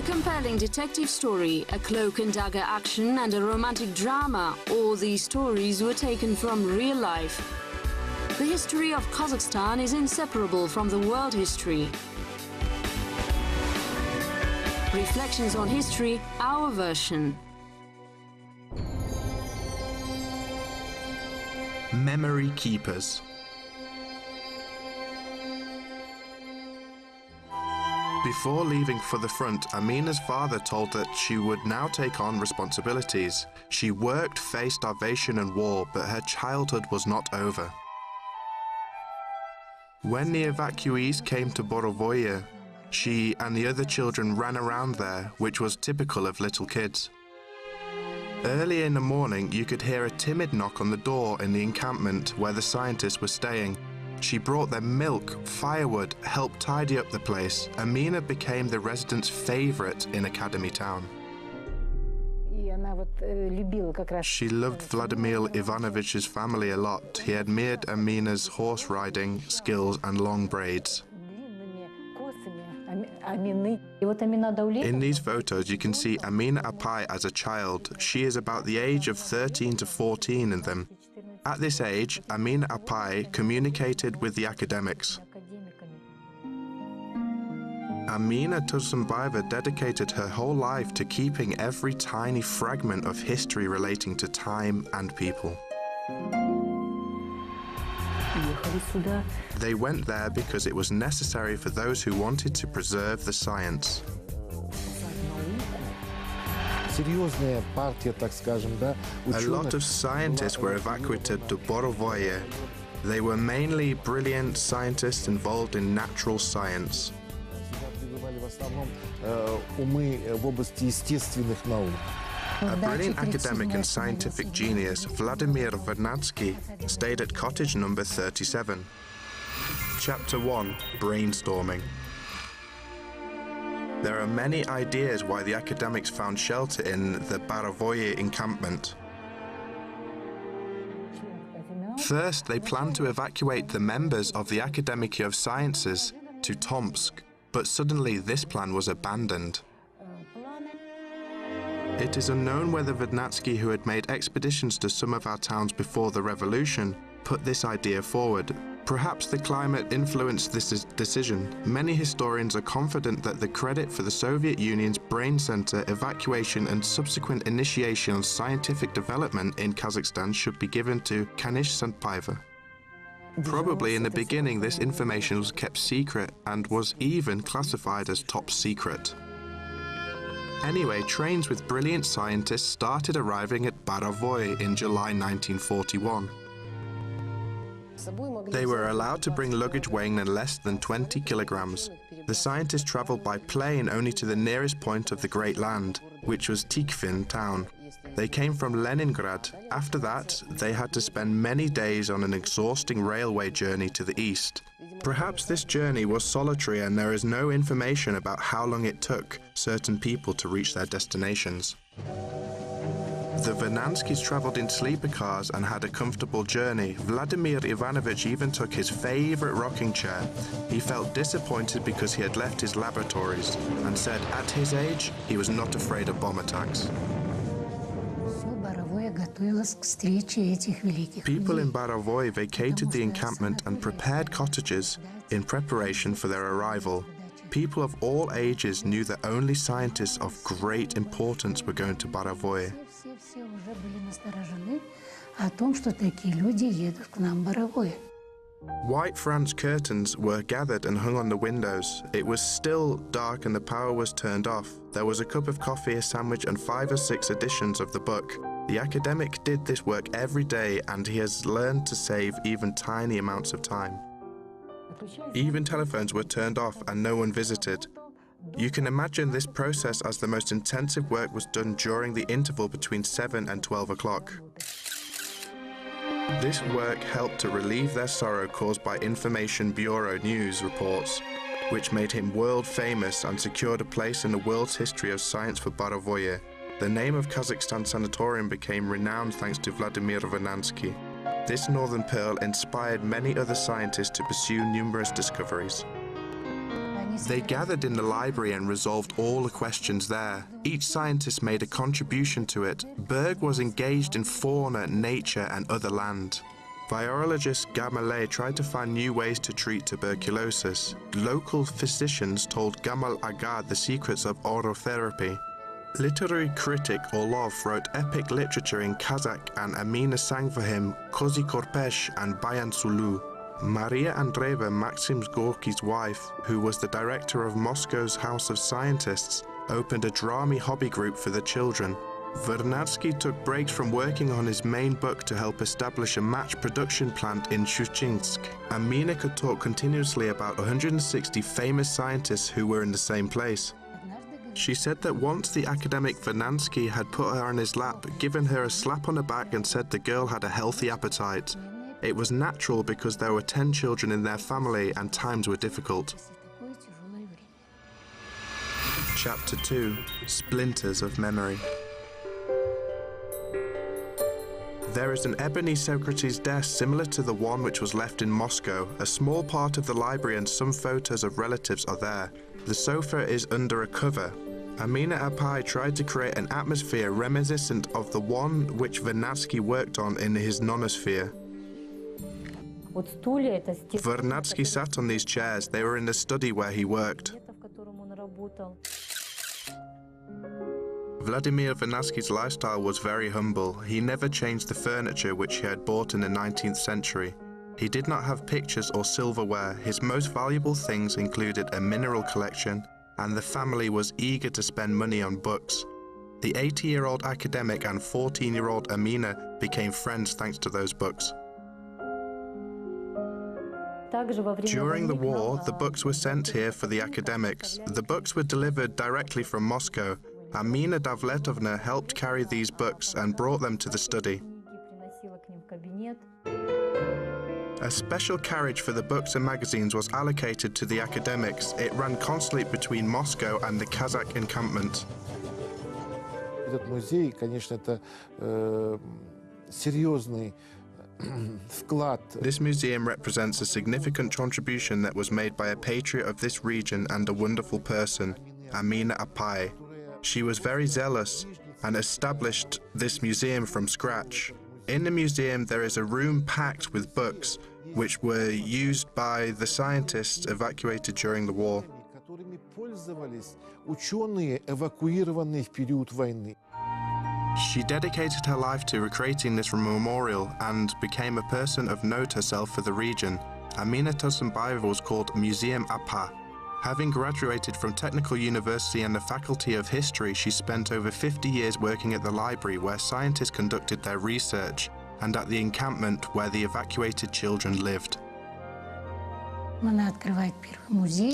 compelling detective story, a cloak and dagger action, and a romantic drama. All these stories were taken from real life. The history of Kazakhstan is inseparable from the world history. Reflections on history, our version. Memory keepers. Before leaving for the front, Amina's father told her that she would now take on responsibilities. She worked, faced starvation and war, but her childhood was not over. When the evacuees came to Borovoye, she and the other children ran around there, which was typical of little kids. Early in the morning, you could hear a timid knock on the door in the encampment where the scientists were staying. She brought them milk, firewood, helped tidy up the place. Amina became the residents' favorite in Academy Town. She loved Vladimir Ivanovich's family a lot. He admired Amina's horse riding skills and long braids. In these photos, you can see Amina Apay as a child. She is about the age of 13 to 14 in them. At this age, Amina Apay communicated with the academics. Amina Tursynbayeva dedicated her whole life to keeping every tiny fragment of history relating to time and people. They went there because it was necessary for those who wanted to preserve the science. A lot of scientists were evacuated to Borovoye. They were mainly brilliant scientists involved in natural science. A brilliant academic and scientific genius, Vladimir Vernadsky, stayed at cottage number 37. Chapter 1, Brainstorming. There are many ideas why the academics found shelter in the Borovoye encampment. First, they planned to evacuate the members of the Academy of Sciences to Tomsk, but suddenly this plan was abandoned. It is unknown whether Vernadsky, who had made expeditions to some of our towns before the revolution, put this idea forward. Perhaps the climate influenced this decision. Many historians are confident that the credit for the Soviet Union's brain center evacuation and subsequent initiation of scientific development in Kazakhstan should be given to Kanish Santpayeva. Probably in the beginning this information was kept secret and was even classified as top secret. Anyway, trains with brilliant scientists started arriving at Borovoye in July 1941. They were allowed to bring luggage weighing less than 20 kilograms. The scientists traveled by plane only to the nearest point of the Great Land, which was Tikhvin town. They came from Leningrad. After that, they had to spend many days on an exhausting railway journey to the east. Perhaps this journey was solitary and there is no information about how long it took certain people to reach their destinations. The Vernadskys traveled in sleeper cars and had a comfortable journey. Vladimir Ivanovich even took his favorite rocking chair. He felt disappointed because he had left his laboratories and said at his age, he was not afraid of bomb attacks. People in Borovoye vacated the encampment and prepared cottages in preparation for their arrival. People of all ages knew that only scientists of great importance were going to Borovoye. White France curtains were gathered and hung on the windows. It was still dark and the power was turned off. There was a cup of coffee, a sandwich, and 5 or 6 editions of the book. The academic did this work every day and he has learned to save even tiny amounts of time. Even telephones were turned off and no one visited. You can imagine this process as the most intensive work was done during the interval between 7 and 12 o'clock. This work helped to relieve their sorrow caused by Information Bureau news reports, which made him world famous and secured a place in the world's history of science for Borovoye. The name of Kazakhstan Sanatorium became renowned thanks to Vladimir Vernadsky. This northern pearl inspired many other scientists to pursue numerous discoveries. They gathered in the library and resolved all the questions there. Each scientist made a contribution to it. Berg was engaged in fauna, nature, and other land. Virologist Gamalay tried to find new ways to treat tuberculosis. Local physicians told Gamal Aga the secrets of orotherapy. Literary critic Orlov wrote epic literature in Kazakh, and Amina sang for him Kozy Korpesh and Bayan Sulu. Maria Andreeva, Maxim Gorky's wife, who was the director of Moscow's House of Scientists, opened a drama hobby group for the children. Vernadsky took breaks from working on his main book to help establish a match production plant in Shchuchinsk. Amina could talk continuously about 160 famous scientists who were in the same place. She said that once the academic Vernadsky had put her on his lap, given her a slap on the back and said the girl had a healthy appetite. It was natural because there were 10 children in their family and times were difficult. Chapter 2. Splinters of Memory. There is an ebony secretary's desk similar to the one which was left in Moscow. A small part of the library and some photos of relatives are there. The sofa is under a cover. Amina Apai tried to create an atmosphere reminiscent of the one which Vernadsky worked on in his nonosphere. Vernadsky sat on these chairs. They were in the study where he worked. Vladimir Vernadsky's lifestyle was very humble. He never changed the furniture which he had bought in the 19th century. He did not have pictures or silverware. His most valuable things included a mineral collection, and the family was eager to spend money on books. The 80-year-old academic and 14-year-old Amina became friends thanks to those books. During the war, the books were sent here for the academics. The books were delivered directly from Moscow. Amina Davletovna helped carry these books and brought them to the study. A special carriage for the books and magazines was allocated to the academics. It ran constantly between Moscow and the Kazakh encampment. Этот музей, конечно, это серьезный вклад. This museum represents a significant contribution that was made by a patriot of this region and a wonderful person, Amina Apai. She was very zealous and established this museum from scratch. In the museum, there is a room packed with books which were used by the scientists evacuated during the war. Которыми пользовались ученые, эвакуированные в период войны. She dedicated her life to recreating this memorial and became a person of note herself for the region. Amina Tursynbayeva was called Museum Apa. Having graduated from Technical University and the Faculty of History, she spent over 50 years working at the library where scientists conducted their research and at the encampment where the evacuated children lived.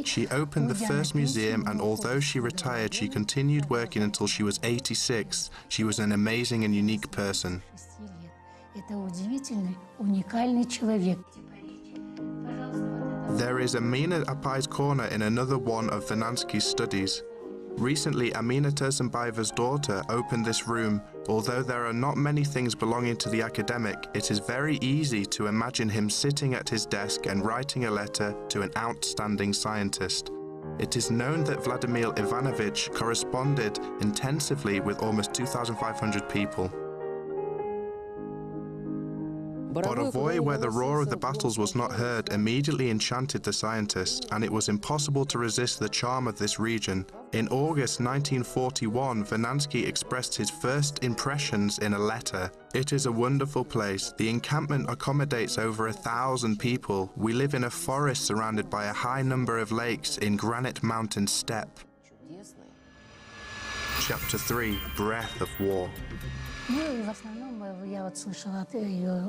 She opened the first museum, and although she retired, she continued working until she was 86. She was an amazing and unique person. There is Amina Apai's corner in another one of Vernadsky's studies. Recently, Amina Tursynbayeva's daughter opened this room. Although there are not many things belonging to the academic, it is very easy to imagine him sitting at his desk and writing a letter to an outstanding scientist. It is known that Vladimir Ivanovich corresponded intensively with almost 2,500 people. Borovoy, where the roar of the battles was not heard, immediately enchanted the scientists, and it was impossible to resist the charm of this region. In August 1941, Vernadsky expressed his first impressions in a letter. It is a wonderful place. The encampment accommodates over 1,000 people. We live in a forest surrounded by a high number of lakes in granite mountain steppe. Chapter 3. Breath of War.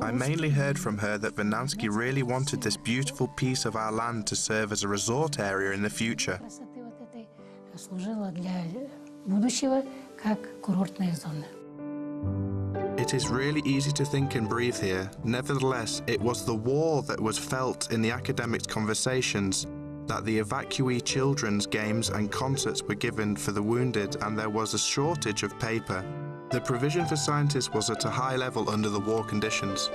I mainly heard from her that Vernadsky really wanted this beautiful piece of our land to serve as a resort area in the future. It is really easy to think and breathe here. Nevertheless, it was the war that was felt in the academics' conversations, that the evacuee children's games and concerts were given for the wounded, and there was a shortage of paper. The provision for scientists was at a high level under the war conditions.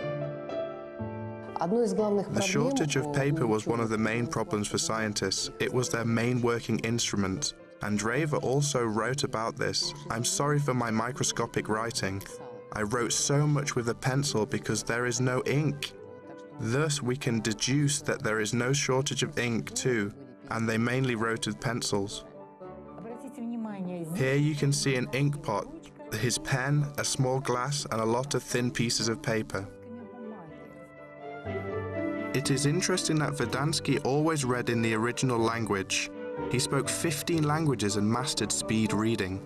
The shortage of paper was one of the main problems for scientists. It was their main working instrument. Andreeva also wrote about this. "I'm sorry for my microscopic writing. I wrote so much with a pencil because there is no ink." Thus, we can deduce that there is no shortage of ink too, and they mainly wrote with pencils. Here you can see an ink pot, his pen, a small glass, and a lot of thin pieces of paper. It is interesting that Verdansky always read in the original language. He spoke 15 languages and mastered speed reading.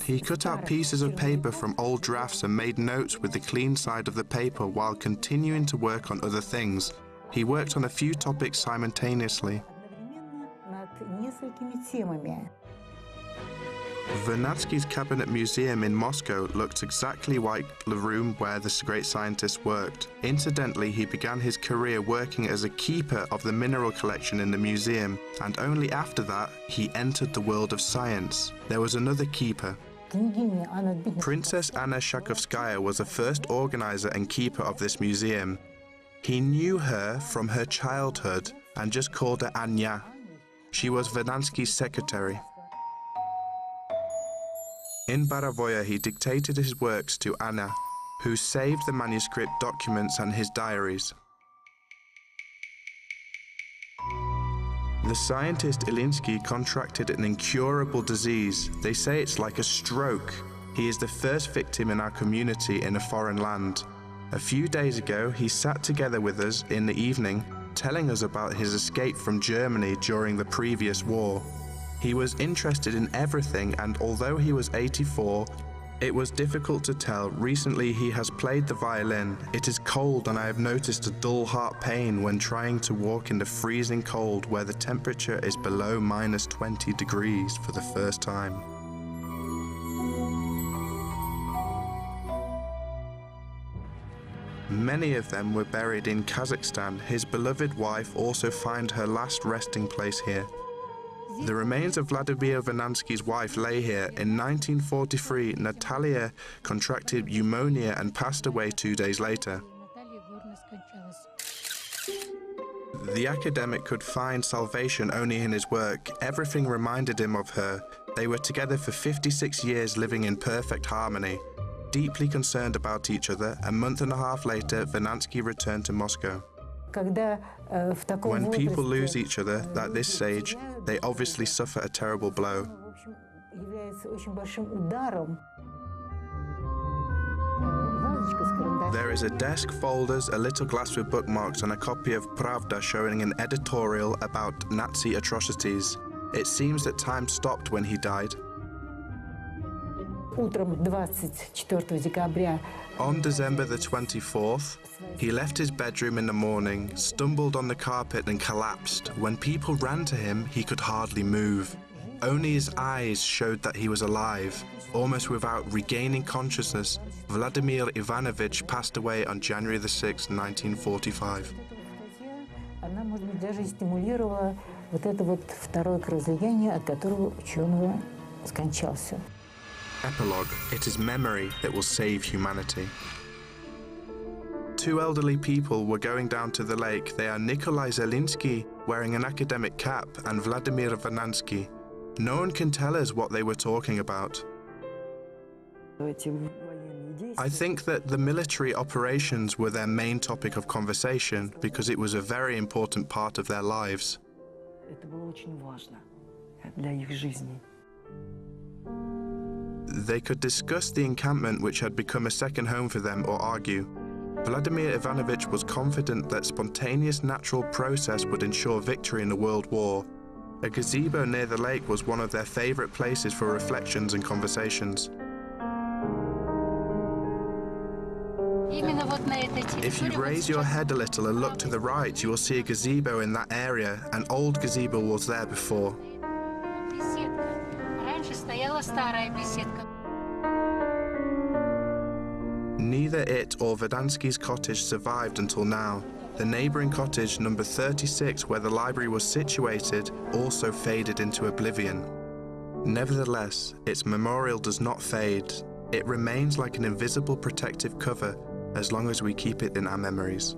He cut out pieces of paper from old drafts and made notes with the clean side of the paper while continuing to work on other things. He worked on a few topics simultaneously. Vernadsky's Cabinet Museum in Moscow looks exactly like the room where the great scientist worked. Incidentally, he began his career working as a keeper of the mineral collection in the museum, and only after that, he entered the world of science. There was another keeper. Princess Anna Shakovskaya was the first organizer and keeper of this museum. He knew her from her childhood and just called her Anya. She was Vernadsky's secretary. In Baravoya, he dictated his works to Anna, who saved the manuscript documents and his diaries. The scientist Ilinsky contracted an incurable disease. They say it's like a stroke. He is the first victim in our community in a foreign land. A few days ago, he sat together with us in the evening, telling us about his escape from Germany during the previous war. He was interested in everything, and although he was 84, it was difficult to tell. Recently he has played the violin. It is cold and I have noticed a dull heart pain when trying to walk in the freezing cold where the temperature is below -20 degrees for the first time. Many of them were buried in Kazakhstan. His beloved wife also found her last resting place here. The remains of Vladimir Vernadsky's wife lay here. In 1943, Natalia contracted pneumonia and passed away 2 days later. The academic could find salvation only in his work. Everything reminded him of her. They were together for 56 years, living in perfect harmony. Deeply concerned about each other, a month and a half later, Vernadsky returned to Moscow. When people lose each other at this stage, they obviously suffer a terrible blow. There is a desk, folders, a little glass with bookmarks, and a copy of Pravda showing an editorial about Nazi atrocities. It seems that time stopped when he died. On December the 24th, he left his bedroom in the morning, stumbled on the carpet and collapsed. When people ran to him, he could hardly move. Only his eyes showed that he was alive. Almost without regaining consciousness, Vladimir Ivanovich passed away on January the 6th, 1945. Epilogue. It is memory that will save humanity. Two elderly people were going down to the lake. They are Nikolai Zelinsky, wearing an academic cap, and Vladimir Vernadsky. No one can tell us what they were talking about. I think that the military operations were their main topic of conversation because it was a very important part of their lives. They could discuss the encampment which had become a second home for them or argue. Vladimir Ivanovich was confident that spontaneous natural process would ensure victory in the World War. A gazebo near the lake was one of their favorite places for reflections and conversations. If you raise your head a little and look to the right, you will see a gazebo in that area. An old gazebo was there before. Neither it or Verdansky's cottage survived until now. The neighbouring cottage, number 36, where the library was situated, also faded into oblivion. Nevertheless, its memorial does not fade. It remains like an invisible protective cover as long as we keep it in our memories.